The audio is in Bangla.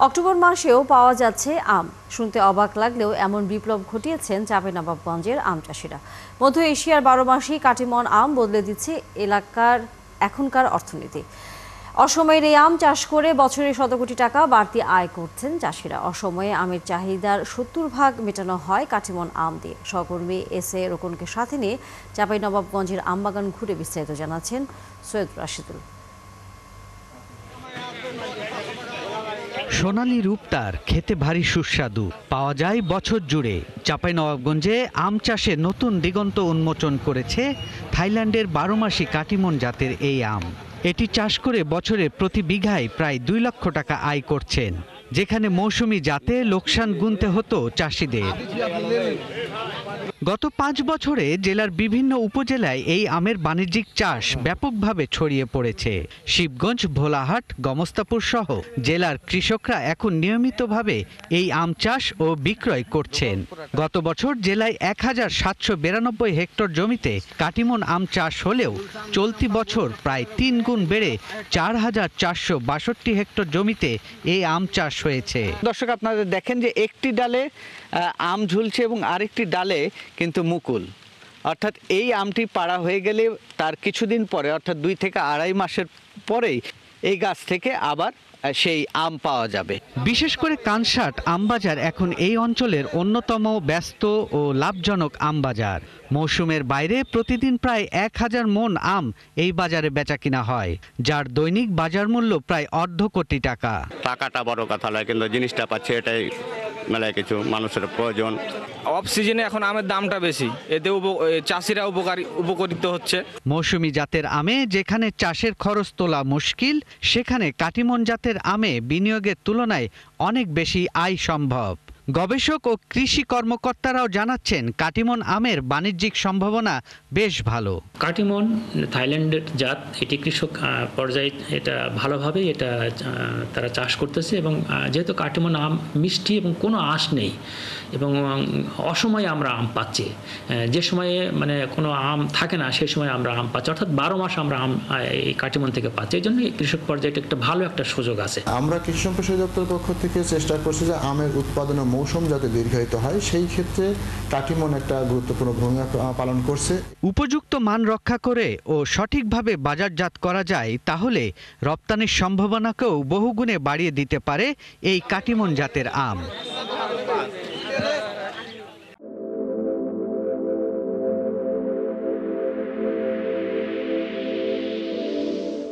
অক্টোবর মাসেও পাওয়া যাচ্ছে আম। শুনতে অবাক লাগলেও এমন বিপ্লব ঘটিয়েছেন চাঁপাইনবাবগঞ্জের আম চাষিরা। মধ্য এশিয়ার 12 মাসি কাটিমন আম বদলে দিচ্ছে এলাকার এখনকার অর্থনীতি। অসময়ের এই আম চাষ করে বছরে শত কোটি টাকা বাড়তি আয় করছেন চাষিরা। অসময়ে আমের চাহিদার 70% মেটানো হয় কাটিমন আম দিয়ে। সহকর্মী এস.এ. রোকনকে সাথে নিয়ে চাঁপাইনবাবগঞ্জের আমবাগান ঘুরে বিস্তারিত জানাচ্ছেন সৈয়দ রাশিদুল। সোনালী রূপ তার, খেতে ভারী সুস্বাদু, পাওয়া যায় বছর জুড়ে। চাঁপাইনবাবগঞ্জে আম চাষে নতুন দিগন্ত উন্মোচন করেছে থাইল্যান্ডের 12 মাসি কাটিমন জাতের এই আম। এটি চাষ করে বছরে প্রতি বিঘায় প্রায় 2 লক্ষ টাকা আয় করছেন, যেখানে মৌসুমী জাতে লোকসান গুনতে হতো চাষিদের। গত 5 বছরে জেলার বিভিন্ন উপজেলায় এই আমের বাণিজ্যিক চাষ ব্যাপকভাবে ছড়িয়ে পড়েছে। শিবগঞ্জ, ভোলাহাট, গমস্তাপুর সহ জেলার কৃষকরা এখন নিয়মিতভাবে এই আম চাষ ও বিক্রয় করছেন। গত বছর জেলায় 1792 হেক্টর জমিতে কাটিমন আম চাষ হলেও চলতি বছর প্রায় 3 গুণ বেড়ে 4462 হেক্টর জমিতে এই আম চাষ হয়েছে। দর্শক, আপনারা দেখেন যে একটি ডালে আম ঝুলছে এবং আরেকটি ডালে কিন্তু মুকুল, অর্থাৎ এই আমটি পাড়া হয়ে গেলে তার কিছুদিন পরে, অর্থাৎ 2 থেকে আড়াই মাসের পরেই এই গাছ থেকে আবার সেই আম পাওয়া যাবে। বিশেষ করে কানসাট আমবাজার এখন এই অঞ্চলের অন্যতম ব্যস্ত ও লাভজনক আমবাজার। মৌসুমের বাইরে প্রতিদিন প্রায় 1000 মন আম এই বাজারে বেচাকিনা হয়, যার দৈনিক বাজার মূল্য প্রায় অর্ধ কোটি টাকা। টাকাটা বড় কথা নয়, কিন্তু জিনিসটা পাচ্ছে এটাই মেলায় কিছু মানুষের প্রয়োজন। অফ সিজনে এখন আমের দামটা বেশি, এতে চাষিরা উপকৃত হচ্ছে। মৌসুমী জাতের আমে যেখানে চাষের খরচ তোলা মুশকিল, সেখানে কাটিমন জাতের আমে বিনিয়োগের তুলনায় অনেক বেশি আয় সম্ভব। গবেষক ও কৃষি কর্মকর্তারাও জানাচ্ছেন কাটিমন আমের বাণিজ্যিক সম্ভাবনা বেশ ভালো। কাটিমন থাইল্যান্ডের জাত, এটি কৃষক পর্যায়ে এটা ভালোভাবে তারা চাষ করতেছে এবং যেহেতু কাটিমন আম মিষ্টি এবং কোনো আঁশ নেই এবং অসময়ে আমরা আম পাচ্ছি, যে সময়ে মানে কোনো আম থাকে না সেই সময় আমরা আম পাচ্ছি, অর্থাৎ 12 মাস আমরা আম এই কাটিমন থেকে পাচ্ছি। এই জন্য কৃষক পর্যায়ে একটা ভালো একটা সুযোগ আছে। আমরা কৃষি সম্প্রসারণ দপ্তরের পক্ষ থেকে চেষ্টা করছি যে আমের উৎপাদনের মৌসুম যাতে দীর্ঘায়িত হয়, সেই ক্ষেত্রে কাটিমন একটা গুরুত্বপূর্ণ ভূমিকা পালন করছে। উপযুক্ত মান রক্ষা করে ও সঠিকভাবে বাজারজাত করা যায় তাহলে রপ্তানির সম্ভাবনাকেও বহুগুণে বাড়িয়ে দিতে পারে এই কাটিমন জাতের আম।